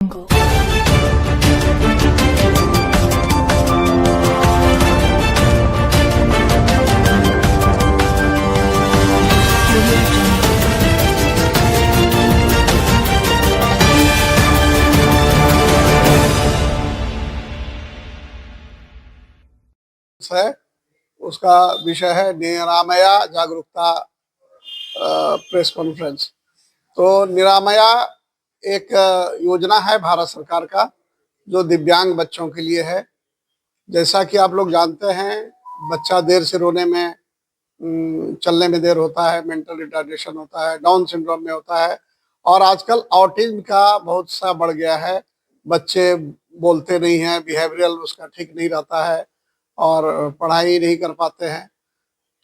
Jungle. है उसका विषय है निरामया जागरूकता प्रेस कॉन्फ्रेंस। तो निरामया एक योजना है भारत सरकार का जो दिव्यांग बच्चों के लिए है। जैसा कि आप लोग जानते हैं, बच्चा देर से रोने में, चलने में देर होता है, मेंटल रिटार्डेशन होता है, डाउन सिंड्रोम में होता है, और आजकल ऑटिज्म का बहुत सा बढ़ गया है। बच्चे बोलते नहीं हैं, बिहेवियरल उसका ठीक नहीं रहता है और पढ़ाई नहीं कर पाते हैं।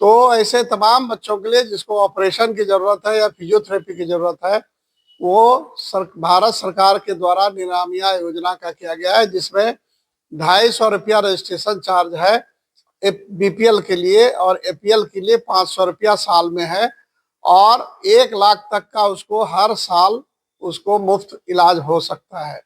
तो ऐसे तमाम बच्चों के लिए जिसको ऑपरेशन की जरूरत है या फिजियोथेरेपी की जरूरत है, वो भारत सरकार के द्वारा निरामया योजना का किया गया है, जिसमें 250 रुपया रजिस्ट्रेशन चार्ज है बीपीएल के लिए, और एपीएल के लिए 500 रुपया साल में है, और 1 लाख तक का उसको हर साल उसको मुफ्त इलाज हो सकता है।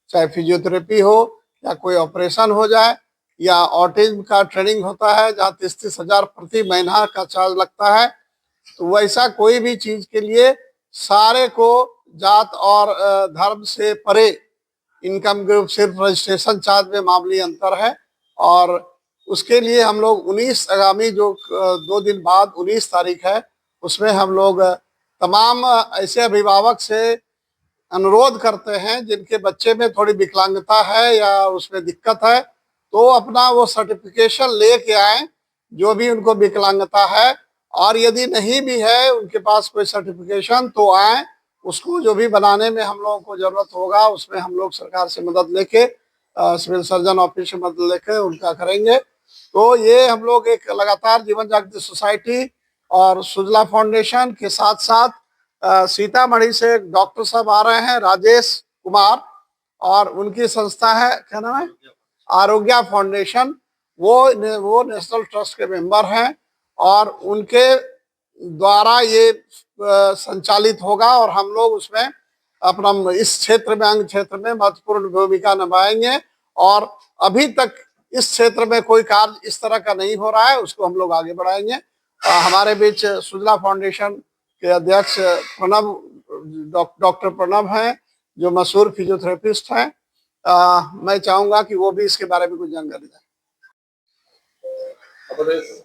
चाहे फिजियोथेरेपी हो या कोई ऑपरेशन हो जाए या ऑटिज्म का ट्रेनिंग होता है जहाँ 30-30 हजार प्रति महीना का चार्ज लगता है। तो वैसा कोई भी चीज के लिए सारे को जात और धर्म से परे इनकम ग्रुप सिर्फ रजिस्ट्रेशन चार्ज में मामूली अंतर है। और उसके लिए हम लोग 19 आगामी जो 2 दिन बाद 19 तारीख है, उसमें हम लोग तमाम ऐसे अभिभावक से अनुरोध करते हैं जिनके बच्चे में थोड़ी विकलांगता है या उसमें दिक्कत है, तो अपना वो सर्टिफिकेशन लेके आए जो भी उनको विकलांगता है। और यदि नहीं भी है उनके पास कोई सर्टिफिकेशन, तो आए, उसको जो भी बनाने में हम लोगों को जरूरत होगा उसमें हम लोग सरकार से मदद लेके, सिविल सर्जन ऑफिस से मदद लेके उनका करेंगे। तो ये हम लोग एक लगातार जीवन जागृति सोसाइटी और सुजला फाउंडेशन के साथ साथ सीतामढ़ी से एक डॉक्टर साहब आ रहे हैं, राजेश कुमार, और उनकी संस्था है, क्या नाम है, आरोग्य फाउंडेशन। वो नेशनल ट्रस्ट के मेंबर हैं और उनके द्वारा ये संचालित होगा, और हम लोग उसमें अपना इस क्षेत्र में, अंग क्षेत्र में महत्वपूर्ण भूमिका निभाएंगे। और अभी तक इस क्षेत्र में कोई कार्य इस तरह का नहीं हो रहा है, उसको हम लोग आगे बढ़ाएंगे। हमारे बीच सुजला फाउंडेशन के अध्यक्ष प्रणब, डॉक्टर प्रणब हैं, जो मशहूर फिजियोथेरेपिस्ट हैं। मैं चाहूंगा कि वो भी इसके बारे में कुछ जानकारी दें।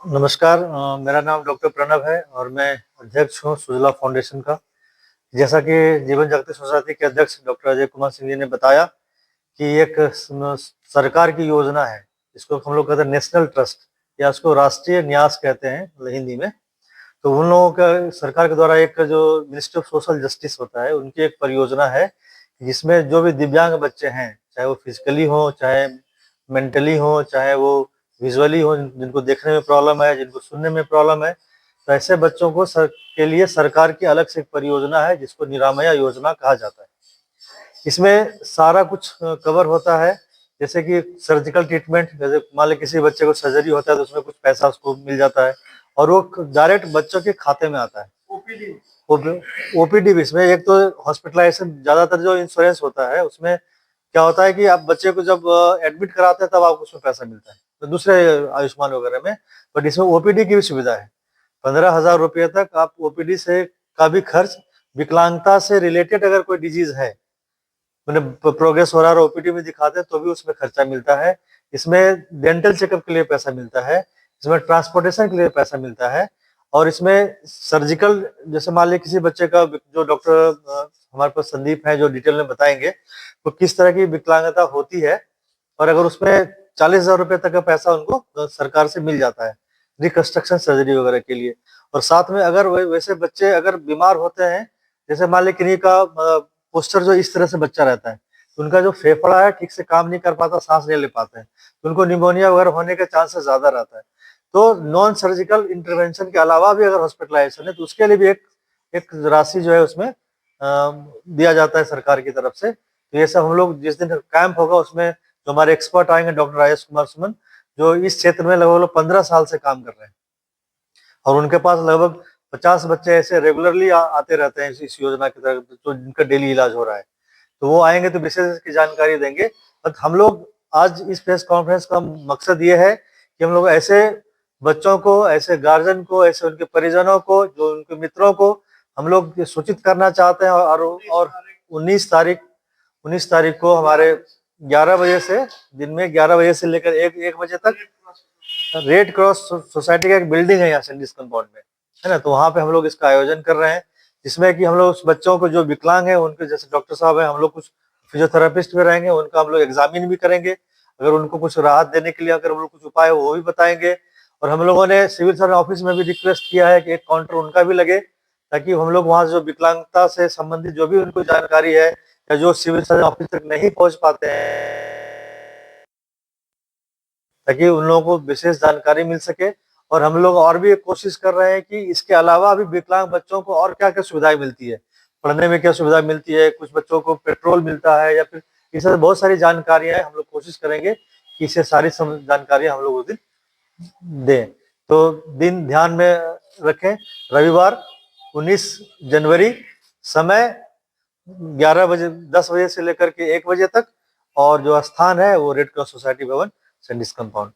नमस्कार, मेरा नाम डॉक्टर प्रणब है और मैं अध्यक्ष हूँ सुजला फाउंडेशन का। जैसा कि जीवन जागृति सोसाइटी के अध्यक्ष डॉक्टर अजय कुमार सिंह जी ने बताया कि एक सरकार की योजना है, इसको हम लोग कहते हैं नेशनल ट्रस्ट, या उसको राष्ट्रीय न्यास कहते हैं हिंदी में। तो उन लोगों का सरकार के द्वारा एक जो मिनिस्ट्री ऑफ सोशल जस्टिस होता है, उनकी एक परियोजना है जिसमें जो भी दिव्यांग बच्चे हैं, चाहे वो फिजिकली हो, चाहे मेंटली हो, चाहे वो विजुअली हो, जिनको देखने में प्रॉब्लम है, जिनको सुनने में प्रॉब्लम है, तो ऐसे बच्चों को के लिए सरकार की अलग से एक परियोजना है जिसको निरामया योजना कहा जाता है। इसमें सारा कुछ कवर होता है, जैसे कि सर्जिकल ट्रीटमेंट, जैसे मान ली किसी बच्चे को सर्जरी होता है तो उसमें कुछ पैसा उसको मिल जाता है और वो डायरेक्ट बच्चों के खाते में आता है। ओपीडी भी इसमें, एक तो हॉस्पिटलाइजेशन, ज्यादातर जो इंश्योरेंस होता है उसमें क्या होता है कि आप बच्चे को जब एडमिट कराते हैं तब आपको उसमें पैसा मिलता है, तो दूसरे आयुष्मान वगैरह में। बट इसमें ओपीडी की भी सुविधा है। 15,000 रुपये तक आप ओपीडी से का भी खर्च, विकलांगता से रिलेटेड अगर कोई डिजीज है, मैंने प्रोग्रेस हो रहा है ओपीडी में दिखाते हैं तो भी उसमें खर्चा मिलता है। इसमें डेंटल चेकअप के लिए पैसा मिलता है, इसमें ट्रांसपोर्टेशन के लिए पैसा मिलता है, और इसमें सर्जिकल, जैसे मान लीजिए किसी बच्चे का, जो डॉक्टर हमारे पास संदीप है जो डिटेल में बताएंगे तो किस तरह की विकलांगता होती है, और अगर उसमें 40,000 रुपये तक का पैसा उनको सरकार से मिल जाता है रिकंस्ट्रक्शन सर्जरी वगैरह के लिए। और साथ में अगर वैसे बच्चे अगर बीमार होते हैं, जैसे मान लीजिए किन्हीं का पोस्टर जो इस तरह से बच्चा रहता है, तो उनका जो फेफड़ा है ठीक से काम नहीं कर पाता, सांस नहीं ले पाते हैं, तो उनको निमोनिया वगैरह होने के चांसेस ज्यादा रहता है। तो नॉन सर्जिकल इंटरवेंशन के अलावा भी अगर हॉस्पिटलाइजेशन है तो उसके लिए भी एक राशि जो है उसमें दिया जाता है सरकार की तरफ से। तो ये सब हम लोग जिस दिन कैंप होगा उसमें जो हमारे एक्सपर्ट आएंगे, डॉक्टर राजेश कुमार सुमन, जो इस क्षेत्र में लगभग 15 साल से काम कर रहे हैं, और उनके पास लगभग 50 बच्चे ऐसे रेगुलरली आते रहते हैं इस योजना की तरफ, तो जिनका डेली इलाज हो रहा है। तो वो आएंगे तो विशेष की जानकारी देंगे। बट हम लोग आज इस प्रेस कॉन्फ्रेंस का मकसद ये है कि हम लोग ऐसे बच्चों को, ऐसे गार्जियन को, ऐसे उनके परिजनों को, जो उनके मित्रों को हम लोग सूचित करना चाहते हैं। और 19 तारीख को हमारे 11 बजे से, दिन में 11 बजे से लेकर 1 बजे तक रेड क्रॉस सोसाइटी का एक बिल्डिंग है यहाँ सैंडिस कंपाउंड में, है ना। तो वहाँ पे हम लोग इसका आयोजन कर रहे हैं, जिसमें कि हम लोग उस बच्चों को, जो विकलांग है, उनके जैसे डॉक्टर साहब हैं, हम लोग कुछ फिजियोथेरेपिस्ट भी रहेंगे, उनका हम लोग एग्जामिन भी करेंगे। अगर उनको कुछ राहत देने के लिए अगर हम लोग कुछ उपाय वो भी बताएंगे। और हम लोगों ने सिविल सर्जन ऑफिस में भी रिक्वेस्ट किया है कि एक काउंटर उनका भी लगे, ताकि हम लोग वहाँ जो विकलांगता से संबंधित जो भी उनको जानकारी है, या जो सिविल सर्जन ऑफिस तक नहीं पहुंच पाते हैं, ताकि उन लोगों को विशेष जानकारी मिल सके। और हम लोग और भी एक कोशिश कर रहे हैं कि इसके अलावा भी विकलांग बच्चों को और क्या क्या सुविधाएं मिलती है, पढ़ने में क्या सुविधा मिलती है, कुछ बच्चों को पेट्रोल मिलता है, या फिर इस तरह बहुत सारी जानकारियां हैं। हम लोग कोशिश करेंगे कि इसे सारी जानकारियां हम लोग उस दिन दें। तो दिन ध्यान में रखें, रविवार 19 जनवरी, समय 11 बजे, 10 बजे से लेकर के 1 बजे तक, और जो स्थान है वो रेड क्रॉस सोसाइटी भवन सैंडिस कंपाउंड।